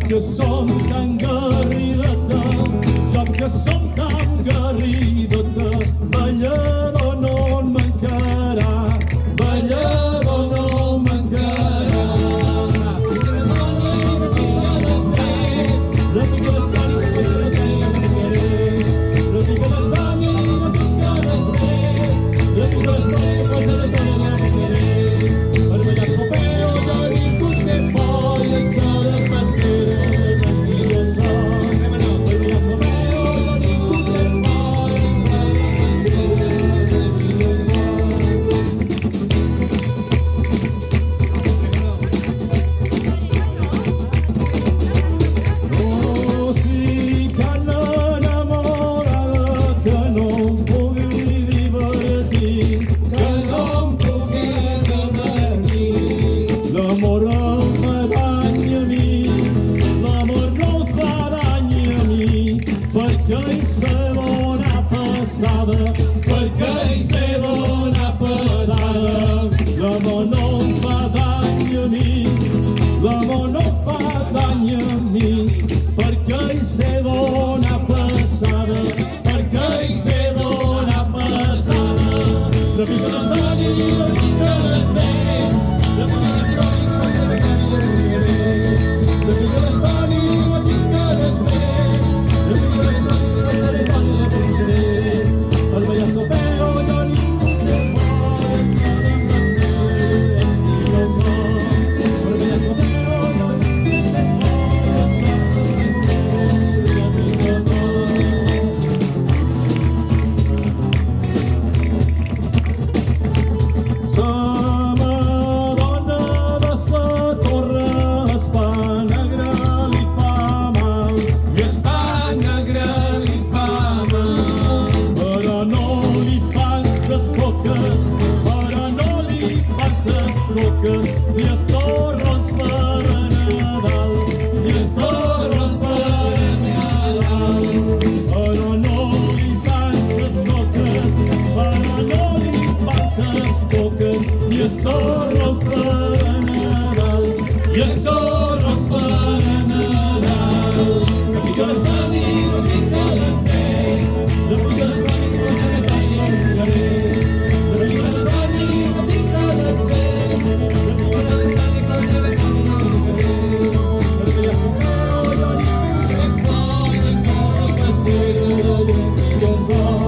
que som tan garrideta, jo que som tan garrideta, ballador no en mancarà, ballador no en mancarà. Repica l'estany que posa la tenia no ficaré, repica l'estany no fica res més, repica l'estany que posa la tenia no ficaré, per ballar copeo jo ningú té por i el so de pastera tranquil·lo son. Per ballar copeo jo ningú té por i el so de pastera tranquil·lo son. No estic tan enamorada que no em pugui divertir, que no em pugui divertir. L'amor no fa dany a mi, l'amor no fa dany a mi, perquè hi sé d'ona passada, perquè hi sé d'ona passada. L'amor no fa dany a mi, l'amor no fa dany a mi, perquè hi sé d'ona passada, perquè hi sé d'ona passada. Repica l'estany i repica l'estany, repica l'estany i posa la tenia no ficaré, repica l'estany i repica l'estany, repica l'estany i posa la tenia no ficaré, per ballar copeo jo ningú té por i el so de pastera tranquil·lo son. Per ballar copeo jo ningú té por i el so de pastera tranquil·lo son. La Madonna de sa torre Espà negra li fa mal, i Espà negra li fa mal, però no li fan ses coques, però no li fan ses coques, ni els torrons per a Nadal, ni els torrons per a Nadal, però no li fan ses coques, però no li fan ses coques, ni els torrons per a Nadal, i els torrons per a Nadal. Repica l'estany i repica l'estany, repica l'estany que posa la tenia no ficaré, repica l'estany i repica l'estany, repica l'estany que posa la tenia no ficaré, per ballar copeo jo ningú té por i el so de pastera tranquil·lo son.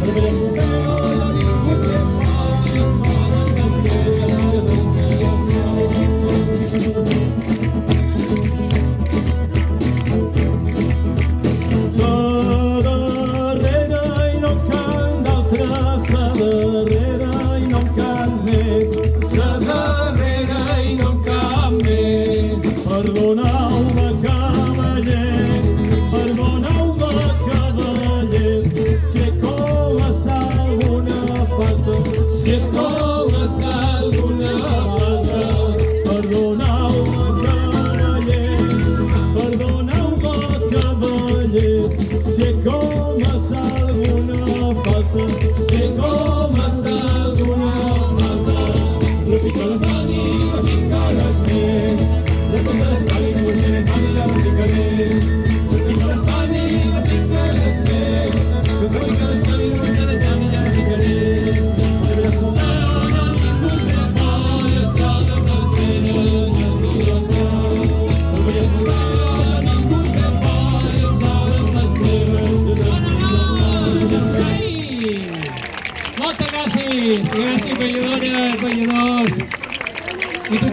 Per ballar copeo jo ningú té por i el so de pastera tranquil·lo son. Sa darrera i no en can d'altra, sa darrera i no en can més, sa darrera i no en can més. Perdoneu-me cavallers, perdoneu-me cavallers, si he comès alguna falta, si he comès alguna falta. Perdoneu-me cavallers, perdoneu-me cavallers, si he comès alguna falta, si he comès alguna falta. Repica l'estany i repica l'estany, repica l'estany i posa la tenia no ficaré, repica l'estany i repica l'estany, repica l'estany i posa la tenia no ficaré, per ballar copeo jo ningú té por i el so de pastera tranquil·lo son. Per ballar copeo jo ningú té por i el so de pastera tranquil·lo son. Ai! Moltes gràcies, gràcies balladores, balladors. I tu